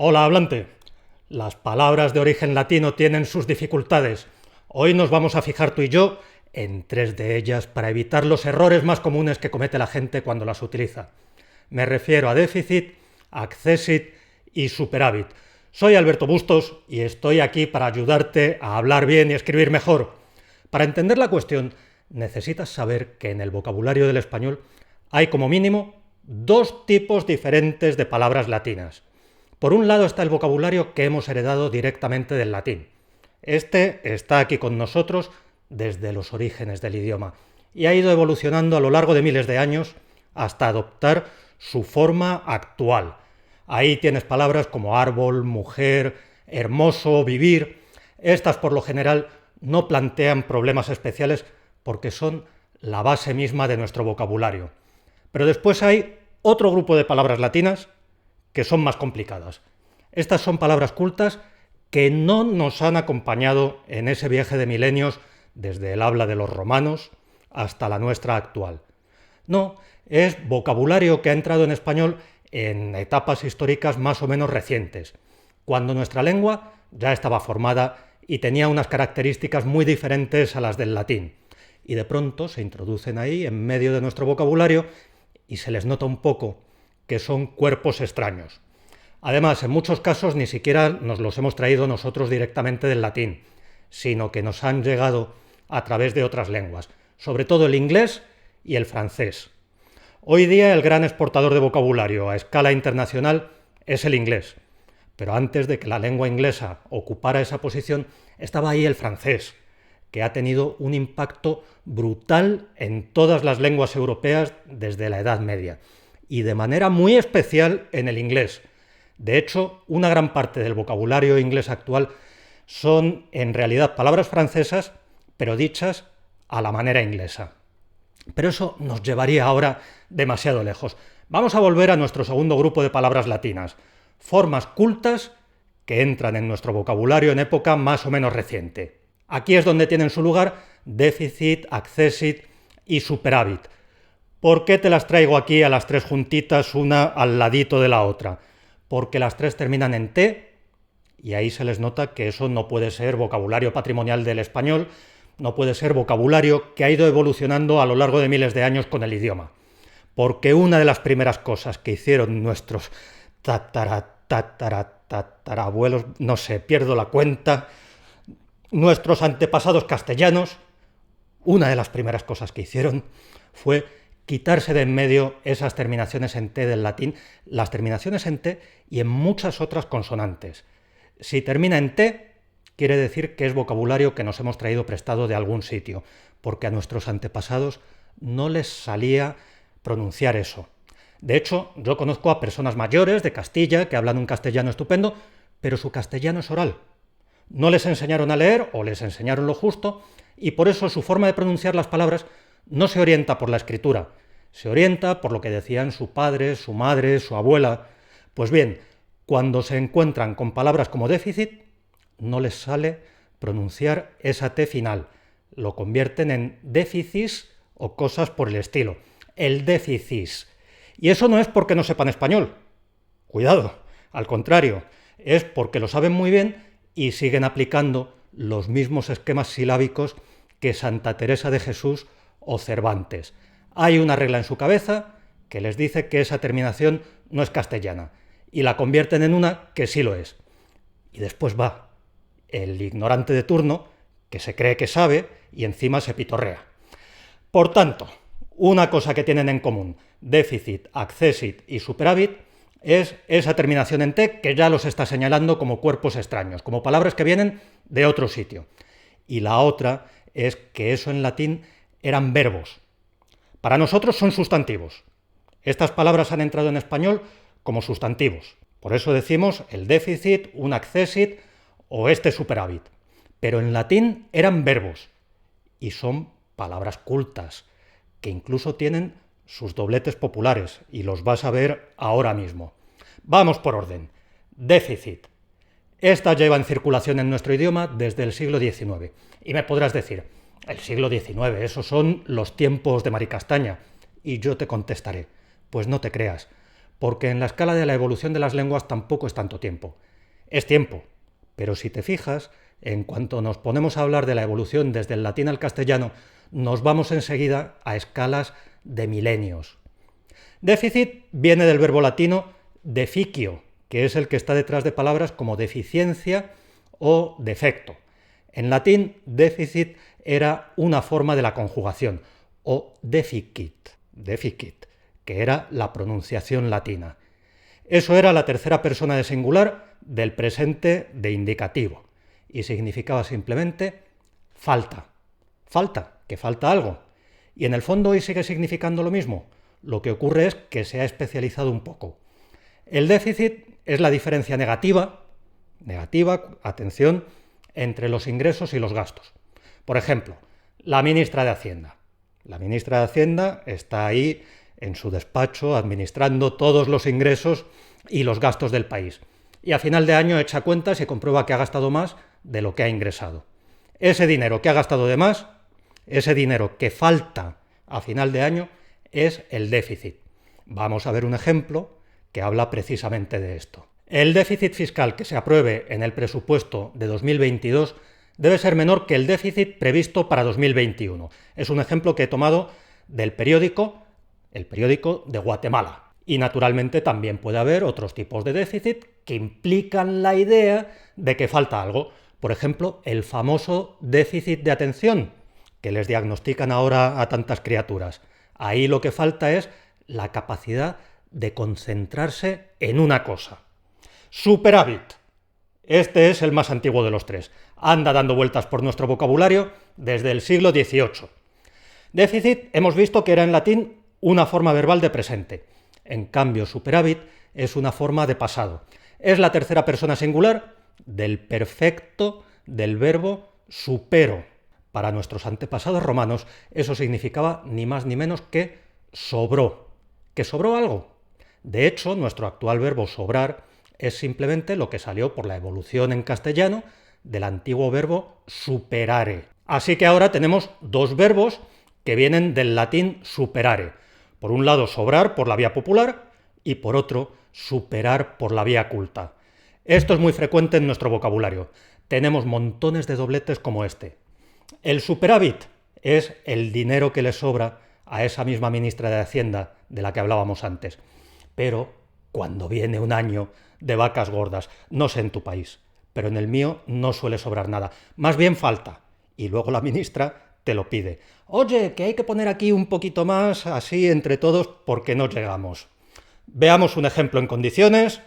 Hola, hablante. Las palabras de origen latino tienen sus dificultades. Hoy nos vamos a fijar tú y yo en tres de ellas para evitar los errores más comunes que comete la gente cuando las utiliza. Me refiero a déficit, accessit y superávit. Soy Alberto Bustos y estoy aquí para ayudarte a hablar bien y escribir mejor. Para entender la cuestión, necesitas saber que en el vocabulario del español hay como mínimo dos tipos diferentes de palabras latinas. Por un lado está el vocabulario que hemos heredado directamente del latín. Este está aquí con nosotros desde los orígenes del idioma y ha ido evolucionando a lo largo de miles de años hasta adoptar su forma actual. Ahí tienes palabras como árbol, mujer, hermoso, vivir. Estas por lo general no plantean problemas especiales porque son la base misma de nuestro vocabulario. Pero después hay otro grupo de palabras latinas que son más complicadas. Estas son palabras cultas que no nos han acompañado en ese viaje de milenios desde el habla de los romanos hasta la nuestra actual. No, es vocabulario que ha entrado en español en etapas históricas más o menos recientes, cuando nuestra lengua ya estaba formada y tenía unas características muy diferentes a las del latín. Y de pronto se introducen ahí en medio de nuestro vocabulario y se les nota un poco que son cuerpos extraños. Además, en muchos casos ni siquiera nos los hemos traído nosotros directamente del latín, sino que nos han llegado a través de otras lenguas, sobre todo el inglés y el francés. Hoy día el gran exportador de vocabulario a escala internacional es el inglés, pero antes de que la lengua inglesa ocupara esa posición estaba ahí el francés, que ha tenido un impacto brutal en todas las lenguas europeas desde la Edad Media, y de manera muy especial en el inglés. De hecho, una gran parte del vocabulario inglés actual son en realidad palabras francesas, pero dichas a la manera inglesa. Pero eso nos llevaría ahora demasiado lejos. Vamos a volver a nuestro segundo grupo de palabras latinas, formas cultas que entran en nuestro vocabulario en época más o menos reciente. Aquí es donde tienen su lugar déficit, accessit y superávit. ¿Por qué te las traigo aquí a las tres juntitas, una al ladito de la otra? Porque las tres terminan en T, y ahí se les nota que eso no puede ser vocabulario patrimonial del español, no puede ser vocabulario que ha ido evolucionando a lo largo de miles de años con el idioma. Porque una de las primeras cosas que hicieron nuestros tatarabuelos, no sé, pierdo la cuenta, nuestros antepasados castellanos, una de las primeras cosas que hicieron fue quitarse de en medio esas terminaciones en T del latín, las terminaciones en T y en muchas otras consonantes. Si termina en T, quiere decir que es vocabulario que nos hemos traído prestado de algún sitio, porque a nuestros antepasados no les salía pronunciar eso. De hecho, yo conozco a personas mayores de Castilla que hablan un castellano estupendo, pero su castellano es oral. No les enseñaron a leer o les enseñaron lo justo, y por eso su forma de pronunciar las palabras no se orienta por la escritura, se orienta por lo que decían su padre, su madre, su abuela. Pues bien, cuando se encuentran con palabras como déficit, no les sale pronunciar esa T final. Lo convierten en déficis o cosas por el estilo. El déficis. Y eso no es porque no sepan español. Cuidado, al contrario, es porque lo saben muy bien y siguen aplicando los mismos esquemas silábicos que Santa Teresa de Jesús o Cervantes. Hay una regla en su cabeza que les dice que esa terminación no es castellana y la convierten en una que sí lo es. Y después va el ignorante de turno que se cree que sabe y encima se pitorrea. Por tanto, una cosa que tienen en común déficit, accessit y superávit es esa terminación en T que ya los está señalando como cuerpos extraños, como palabras que vienen de otro sitio. Y la otra es que eso en latín eran verbos. Para nosotros son sustantivos. Estas palabras han entrado en español como sustantivos. Por eso decimos el déficit, un accessit o este superávit. Pero en latín eran verbos. Y son palabras cultas, que incluso tienen sus dobletes populares, y los vas a ver ahora mismo. Vamos por orden. Déficit. Esta lleva en circulación en nuestro idioma desde el siglo XIX. Y me podrás decir, el siglo XIX, esos son los tiempos de Maricastaña. Y yo te contestaré, pues no te creas, porque en la escala de la evolución de las lenguas tampoco es tanto tiempo. Es tiempo, pero si te fijas, en cuanto nos ponemos a hablar de la evolución desde el latín al castellano, nos vamos enseguida a escalas de milenios. Déficit viene del verbo latino deficio, que es el que está detrás de palabras como deficiencia o defecto. En latín, déficit era una forma de la conjugación, o deficit, que era la pronunciación latina. Eso era la tercera persona de singular del presente de indicativo y significaba simplemente falta. Falta, que falta algo. Y en el fondo hoy sigue significando lo mismo. Lo que ocurre es que se ha especializado un poco. El déficit es la diferencia negativa, atención, entre los ingresos y los gastos. Por ejemplo, la ministra de Hacienda. La ministra de Hacienda está ahí en su despacho administrando todos los ingresos y los gastos del país. Y a final de año echa cuentas y comprueba que ha gastado más de lo que ha ingresado. Ese dinero que ha gastado de más, ese dinero que falta a final de año, es el déficit. Vamos a ver un ejemplo que habla precisamente de esto. El déficit fiscal que se apruebe en el presupuesto de 2022 debe ser menor que el déficit previsto para 2021. Es un ejemplo que he tomado del periódico, el periódico de Guatemala. Y naturalmente también puede haber otros tipos de déficit que implican la idea de que falta algo. Por ejemplo, el famoso déficit de atención que les diagnostican ahora a tantas criaturas. Ahí lo que falta es la capacidad de concentrarse en una cosa. Superávit. Este es el más antiguo de los tres. Anda dando vueltas por nuestro vocabulario desde el siglo XVIII. Déficit hemos visto que era en latín una forma verbal de presente. En cambio, superávit es una forma de pasado. Es la tercera persona singular del perfecto del verbo supero. Para nuestros antepasados romanos eso significaba ni más ni menos que sobró. ¿Que sobró algo? De hecho, nuestro actual verbo sobrar es simplemente lo que salió por la evolución en castellano del antiguo verbo superare. Así que ahora tenemos dos verbos que vienen del latín superare. Por un lado, sobrar por la vía popular y por otro, superar por la vía culta. Esto es muy frecuente en nuestro vocabulario. Tenemos montones de dobletes como este. El superávit es el dinero que le sobra a esa misma ministra de Hacienda de la que hablábamos antes. Pero cuando viene un año de vacas gordas, no sé en tu país, pero en el mío no suele sobrar nada. Más bien falta. Y luego la ministra te lo pide. Oye, que hay que poner aquí un poquito más, así entre todos, porque no llegamos. Veamos un ejemplo en condiciones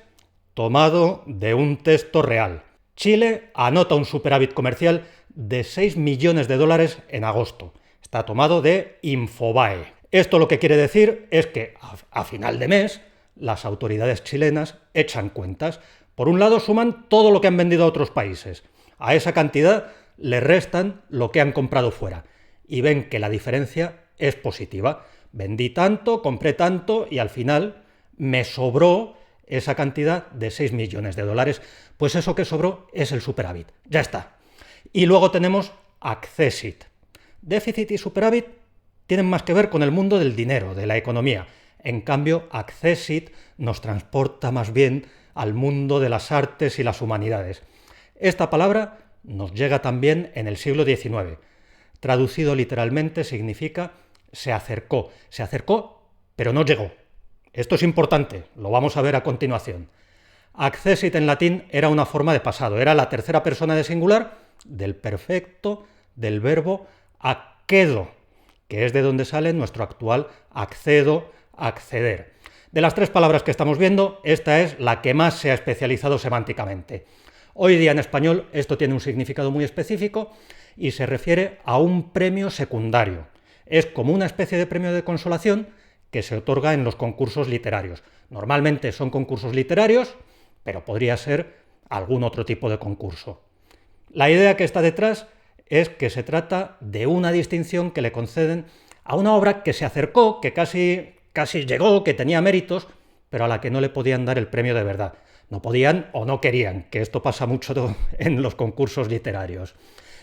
tomado de un texto real. Chile anota un superávit comercial de 6 millones de dólares en agosto. Está tomado de Infobae. Esto lo que quiere decir es que a final de mes las autoridades chilenas echan cuentas. Por un lado suman todo lo que han vendido a otros países. A esa cantidad le restan lo que han comprado fuera. Y ven que la diferencia es positiva. Vendí tanto, compré tanto y al final me sobró esa cantidad de 6 millones de dólares. Pues eso que sobró es el superávit. Ya está. Y luego tenemos accessit. Déficit y superávit tienen más que ver con el mundo del dinero, de la economía. En cambio, accessit nos transporta más bien al mundo de las artes y las humanidades. Esta palabra nos llega también en el siglo XIX. Traducido literalmente significa se acercó. Se acercó, pero no llegó. Esto es importante, lo vamos a ver a continuación. Accessit en latín era una forma de pasado, era la tercera persona de singular del perfecto del verbo accedo, que es de donde sale nuestro actual accedo, acceder. De las tres palabras que estamos viendo, esta es la que más se ha especializado semánticamente. Hoy día en español esto tiene un significado muy específico y se refiere a un premio secundario. Es como una especie de premio de consolación que se otorga en los concursos literarios. Normalmente son concursos literarios, pero podría ser algún otro tipo de concurso. La idea que está detrás es que se trata de una distinción que le conceden a una obra que se acercó, que casi llegó, que tenía méritos, pero a la que no le podían dar el premio de verdad. No podían o no querían, que esto pasa mucho en los concursos literarios.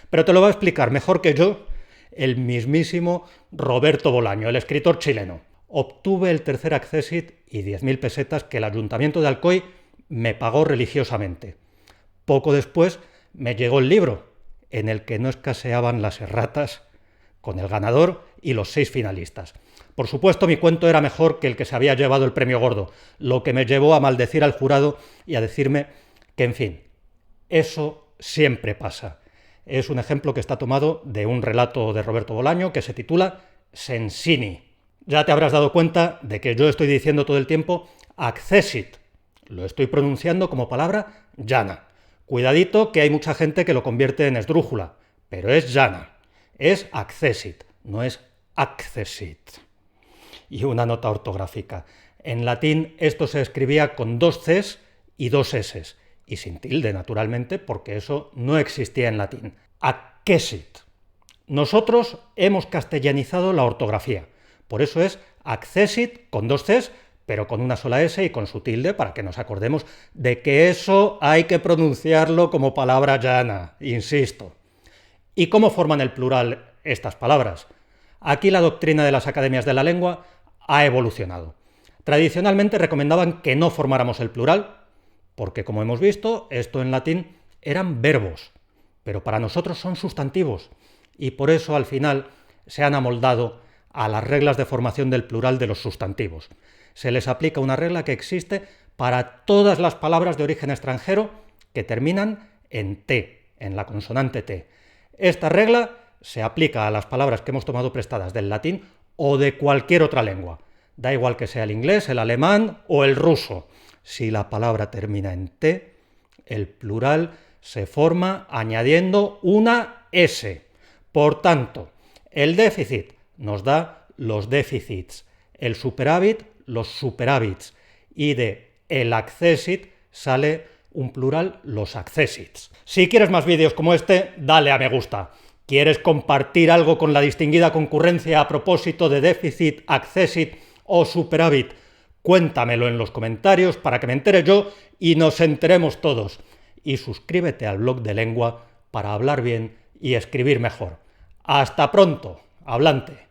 Pero te lo va a explicar mejor que yo el mismísimo Roberto Bolaño, el escritor chileno. obtuve el tercer accésit y 10.000 pesetas que el Ayuntamiento de Alcoy me pagó religiosamente. Poco después me llegó el libro, en el que no escaseaban las erratas, con el ganador y los 6 finalistas. Por supuesto, mi cuento era mejor que el que se había llevado el premio gordo, lo que me llevó a maldecir al jurado y a decirme que, en fin, eso siempre pasa. Es un ejemplo que está tomado de un relato de Roberto Bolaño que se titula Sensini. Ya te habrás dado cuenta de que yo estoy diciendo todo el tiempo accessit. Lo estoy pronunciando como palabra llana. Cuidadito, que hay mucha gente que lo convierte en esdrújula, pero es llana. Es accessit, no es accessit. Y una nota ortográfica. En latín esto se escribía con 2 Cs y 2 S, y sin tilde, naturalmente, porque eso no existía en latín. Accessit. Nosotros hemos castellanizado la ortografía. Por eso es accessit con 2 Cs, pero con una sola S y con su tilde, para que nos acordemos de que eso hay que pronunciarlo como palabra llana, insisto. ¿Y cómo forman el plural estas palabras? Aquí la doctrina de las academias de la lengua ha evolucionado. Tradicionalmente recomendaban que no formáramos el plural, porque como hemos visto, esto en latín eran verbos, pero para nosotros son sustantivos, y por eso al final se han amoldado a las reglas de formación del plural de los sustantivos. Se les aplica una regla que existe para todas las palabras de origen extranjero que terminan en T, en la consonante T. Esta regla se aplica a las palabras que hemos tomado prestadas del latín o de cualquier otra lengua. Da igual que sea el inglés, el alemán o el ruso. Si la palabra termina en T, el plural se forma añadiendo una S. Por tanto, el déficit nos da los déficits, el superávit los superávits, y de el accessit sale un plural, los accessits. Si quieres más vídeos como este, dale a me gusta. ¿Quieres compartir algo con la distinguida concurrencia a propósito de déficit, accessit o superávit? Cuéntamelo en los comentarios para que me entere yo y nos enteremos todos. Y suscríbete al blog de lengua para hablar bien y escribir mejor. ¡Hasta pronto, hablante!